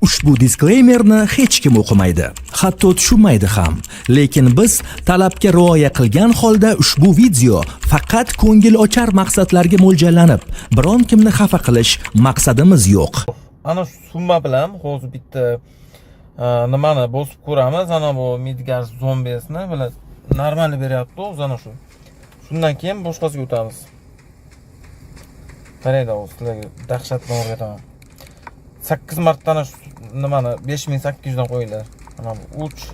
Ushbu diskleymerni hech kim o'qimaydi, hatto tushunmaydi ham. Lekin biz talabga rioya qilgan holda ushbu video faqat ko'ngil ochar maqsadlarga mo'ljallanib, biron kimni xafa qilish maqsadimiz yo'q. Ana shu summa bilan hozir bitta nimani bosib ko'ramiz. Ana bu Midgard zombiyasini bilan normal beryapti, ana shu. Shundan keyin boshqasiga o'tamiz. Qarayda hozir sizlarga dahshatni o'rgataman. 8 martdan nimani 5800 dan qo'yinglar. Mana bu 3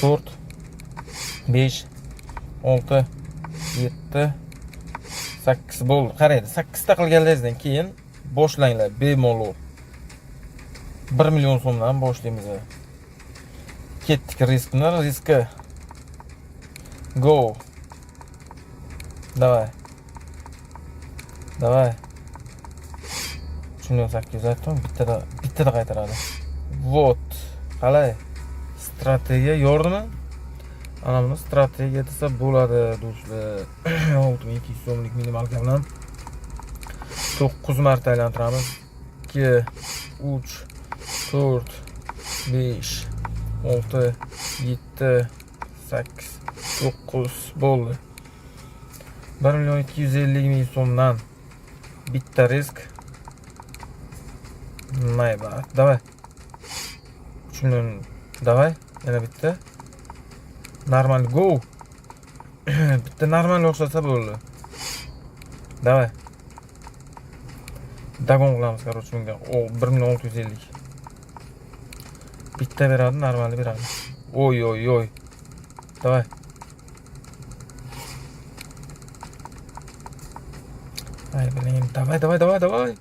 4 5 6 7 8 bo'ldi. Qaraydi, 8 ta qilganlaringizdan keyin boshlanglar bemalol. 1 million so'mdan boshlaymiz. Ketdik riskka. Go. Давай. 800 aytdim, bittada qaytaradi. Вот. Qalay? Strategiya yordimi? Ana buni strategiya desa bo'ladi, do'stlar. 6200 so'mlik minimalka bilan 9 marta aylantiramiz. 2 3 4 5 6 7 8 9 bo'ldi. 1.250.000 so'mdan bitta risk. Mayba, давай. 3 million, давай. Yana bitta. Normal go. Bitta normal o'xshasa bo'ldi. Давай. Dagon qilamiz, короче, bunga. O 1.650. Bitta beradi, normal beradi. Oy. Давай. Ay, bileyim. Давай.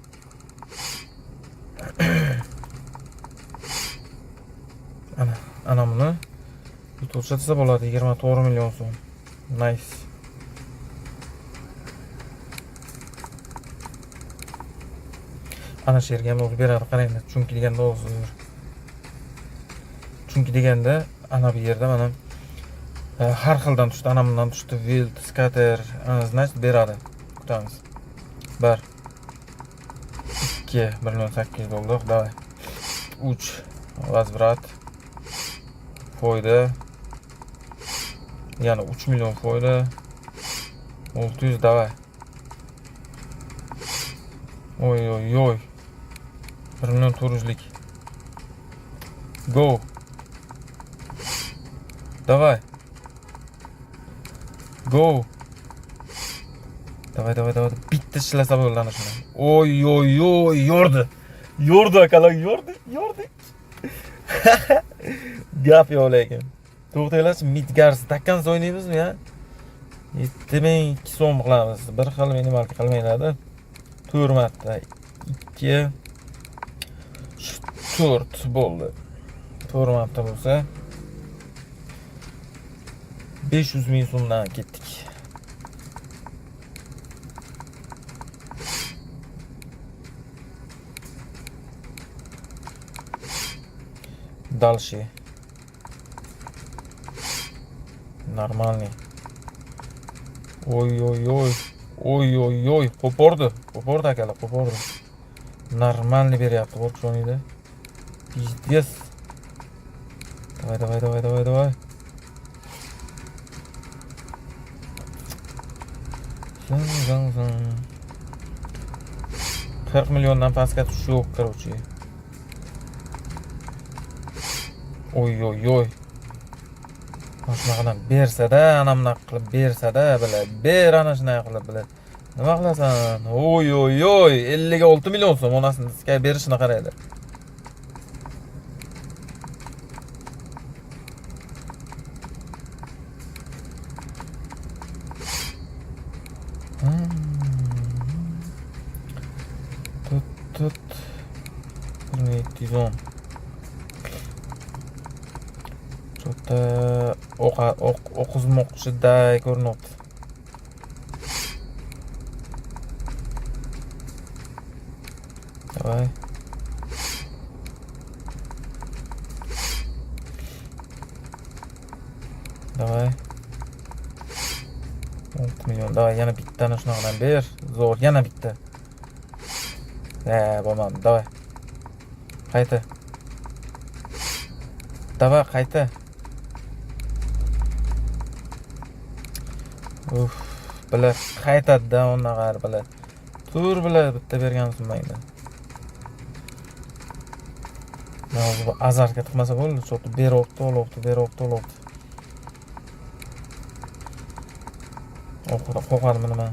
Ana buni yutib bo'ladi, 24 million so'm. Nice. Ana sherga ham o'zi beradi, qaranglar. Chunki deganda ana bu yerda mana har xildan tushdi, ana bundan tushdi, wild, scatter, значит beradi. Kutamiz. 1 2 1.8 bo'ldi, давай. 3 возврат. Foyda. Yani 3 milyon foyda. 600 давай. Oy. 1 milyon 400'lik. Go. Давай. Go. Давай. Bitta ishlasa bo'ldi ana shuni. Oy, yordi akalar, yordi. Gap yo'q lekin. To'xtanglar, Midgard takkan o'ynaymizmi ya? 7200 so'm qilamiz. Bir xil minimalka qilmaylardi. 4 marta 2 4 bo'ldi. 4 marta bo'lsa 500.000 so'mdan ketdik. Дальше. Нормальный. Ой. Qo'pordi akalar, qo'pordi. Нормальный beryapti, o'rchonida. Пиздец. Давай. Zang. 40 milliondan pastga tushish yo'q, короче. Oy. Shunaqadan bersa-da, ana bunaqa qilib bersa-da, ber ana shunday qilib biladi. Nima qilasan? Oy, 56 million so'm onasini sizga berishini qaraydi. Tut. 1710. O'qizmoqchiday ko'rinyapti. Давай. Давай. 10 million. Давай, yana bittani shunaqadan ber. Zo'r, yana bitta. Bo'lmadi. Давай. Qayta. Davay qayta. Uf, bilar qaytadi-da unaqa bilar. Tur bilar bitta bergansiz mayda. Hozir bu azarga tiqmasa bo'ldi, sotib beryapti, olibdi, beryapti, olibdi. Qo'rqadimi nima?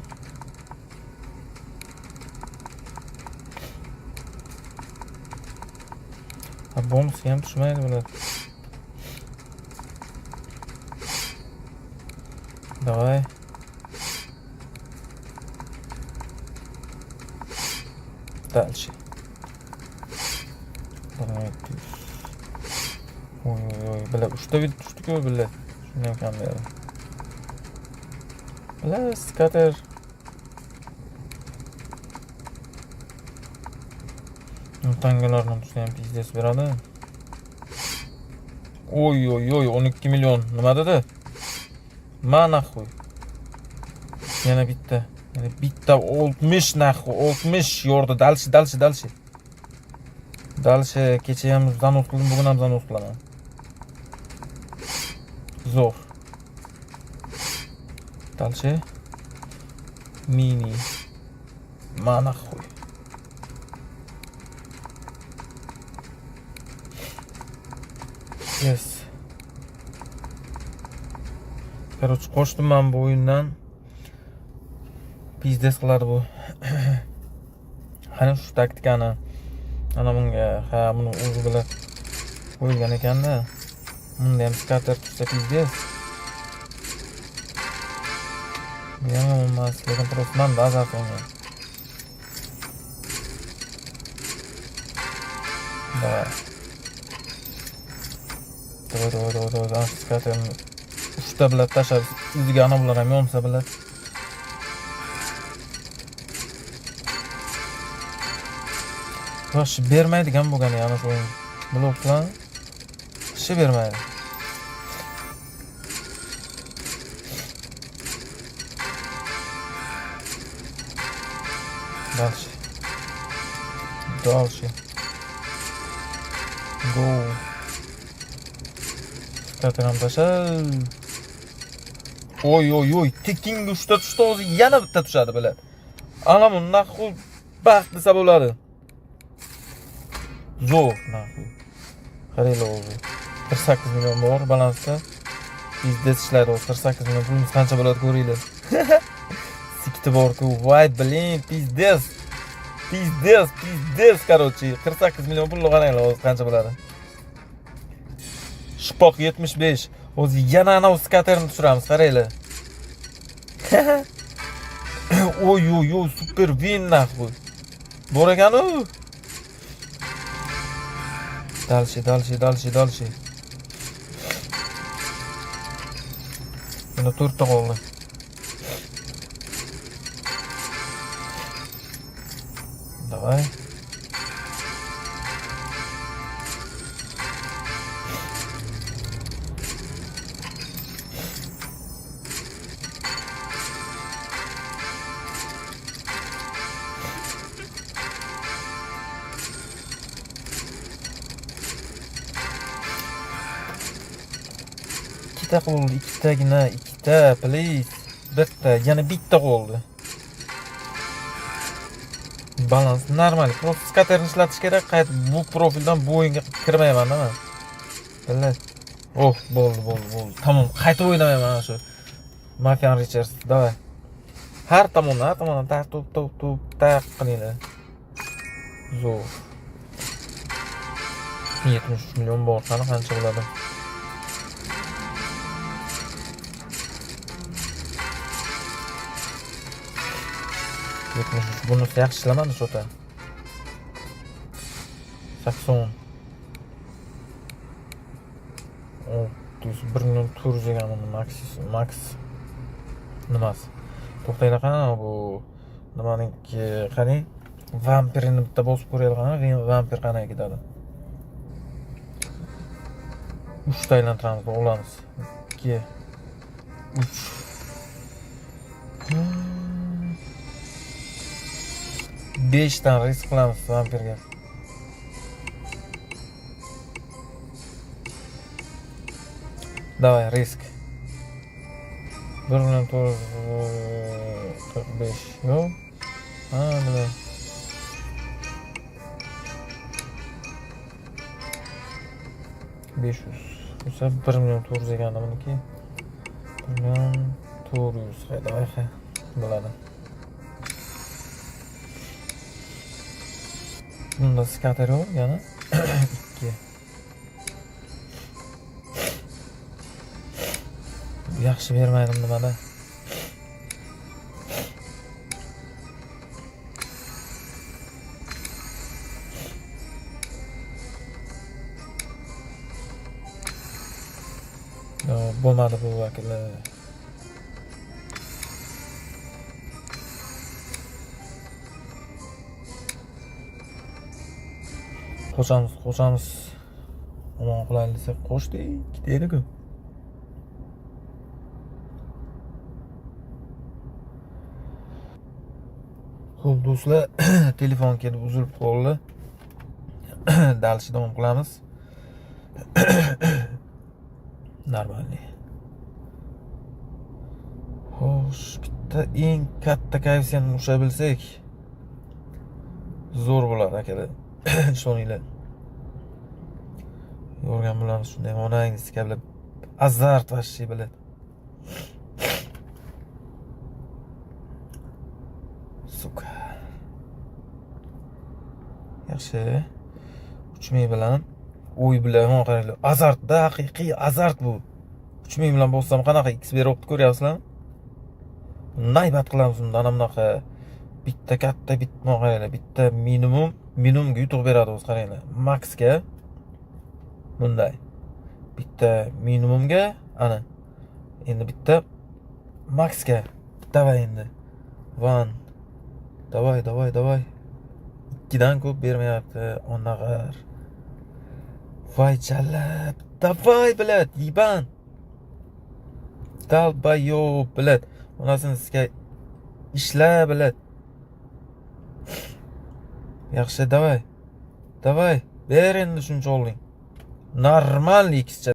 Bonusga ham tushmaydi bular. Давай. Дальше. Oy, bilet uçta bir düştük o bilet. Şundan kamlayalım. Bilet skater. Tangalardan düşen pizdes beradi. Oy 12 milyon. Nima dedi? Mana qo'y. Yana bitta. Yana bitta 60 naxu, 60 yordi. Dalshi. Dalshi kecha ham zanot qildim, bugun ham zanot qilaman. Zo'r. Dalshi. Mini. Mana qo'y. Yes. Короче, qo'shdim men bu o'yindan. Pizdes qiladi bu. Qani shu taktikani. Ana bunga, buni o'zi bilan qo'yilgan ekan-da. Bunda ham skater tutsa pizdes. Yana emas, lekin просто manda azar qilgan. Давай, skater. Uchta bilan tashab, o'ziga ana bular ham yonsa bilan. Yo'q, bermaydigan bo'lgan yana shu o'yin. Bloklar ishi bermaydi. Дальше. Go. Skateram tashal. Oy, tekinga 3 ta tushdi, o'zi yana bitta tushadi bilan. Ana bu naxu baxt desa bo'ladi. Zo'r naxu. Qaranglar o'zi. 48 million bor balansda. Bizdes ishlaydi, 48 million pulimiz qancha bo'ladi ko'ringlar. Sikti bor-ku, voy blin, bizdes. Короче, 48 million pul qaranglar, o'zi qancha bo'ladi. Shpoq 75. O'zi yana ana skaterni tushiramiz, qaranglar. Oy, super win naxu. Bor ekan-u. Дальше. Yana 4 ta qoldi. Давай. Ikkita qoldi, ikkita, please. Bitta, yana bitta qoldi. Balans normal. Просто skaterni ishlatish kerak. Qaytib bu profildan bu o'yinga kirmayman men. Billar. Bo'ldi. Tamom, qayta o'ynamayman mana shu. Mafian Richards, davay. Har tomondan taq qilinglar. Zo'r. 73 million bor, qancha bo'ladi? Bunisi yaxshi ishlamadi shota. 80. 1 million tur degan max nimasi? To'xtanglar qana bu nimaniki qarang. Vampirni bitta bosib ko'raylik qana, vampir qanaga ketadi. 3 ta aylantiramiz, olamiz. 2 3 5 dan risk qilamiz vampirga. Давай, risk. 1.45 yo'q. Ha, mana. Besh yuz. Bo'lsa 1.400.000 ekanda buniki. 1.400.000 hayda, bo'ladi. Bunda skater yo'q, yana 2. Yaxshi bermaydim nimada. Bo'lmadi bu vakillar. Qo'shamiz. Omon qilaylik desa qo'shdik, ketaylik-ku. Xo'p, do'stlar, telefon kelib uzilib qoldi. Dalishni davom qilamiz. Normalniy. Xo'sh, bitta eng katta koeffitsiyentni usha bilsak, zo'r bo'ladi akalar. Ishoninglar. Yorgan bo'lamiz shunday onangiz kablab azart vashshi biladi. Suka. Yaxshi. 3000 bilan o'y bilan qaranglar. Azartda haqiqiy azart bu. 3000 bilan bossam qanaqa X beryapti ko'ryapsizlarmi? Naybat qilamiz unda ana bunaqa bitta katta bitma qaranglar. Bitta minimumga yutuq beradi o'z qaranglar. Maxga bunday. Bitta minimumga ana. Endi bitta maxga. Davay endi. Van. Davay. Ikkidan ko'p bermayapti. Onag'ar. Voy chalab. Davay bilad, yiban. Dalbayo bilad. Onasini sizga ishla bilad. Yaxshi, davay. Ber endi shuncha olding. Normal X